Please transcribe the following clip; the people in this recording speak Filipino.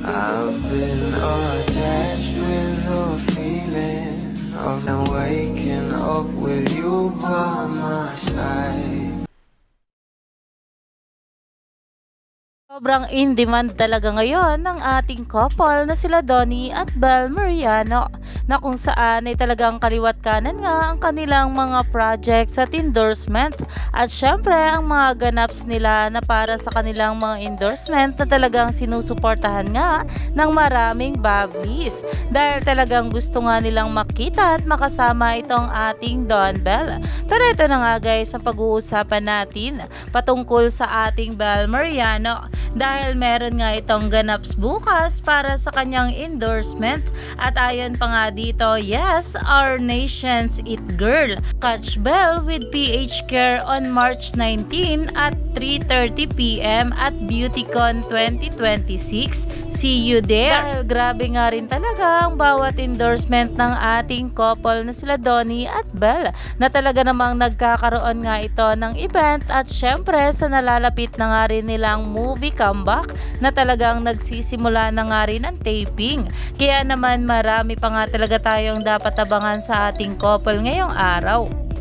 I've been attached with the feeling of now waking up with you by my side. Sobrang in-demand talaga ngayon ng ating couple na sila Donnie at Belle Mariano, na kung saan ay talagang kaliwat kanan nga ang kanilang mga projects at endorsement, at syempre ang mga ganaps nila na para sa kanilang mga endorsement na talagang sinusuportahan nga ng maraming bablis, dahil talagang gusto nga nilang makita at makasama itong ating Don Belle. Pero ito na nga guys ang pag-uusapan natin patungkol sa ating Belle Mariano, dahil meron nga itong ganaps bukas para sa kanyang endorsement. At ayon pa nga dito, yes, our nation's it girl, catch Belle with PH Care on March 19 at 3:30 PM at BeautyCon 2026. See you there. Dahil grabe nga rin talaga ang bawat endorsement ng ating couple na sila Donnie at Belle, na talaga namang nagkakaroon nga ito ng event, at syempre sa nalalapit na nga rin nilang movie comeback na talagang nagsisimula na nga rin ang taping. Kaya naman marami pa nga talaga tayong dapat abangan sa ating couple ngayong araw.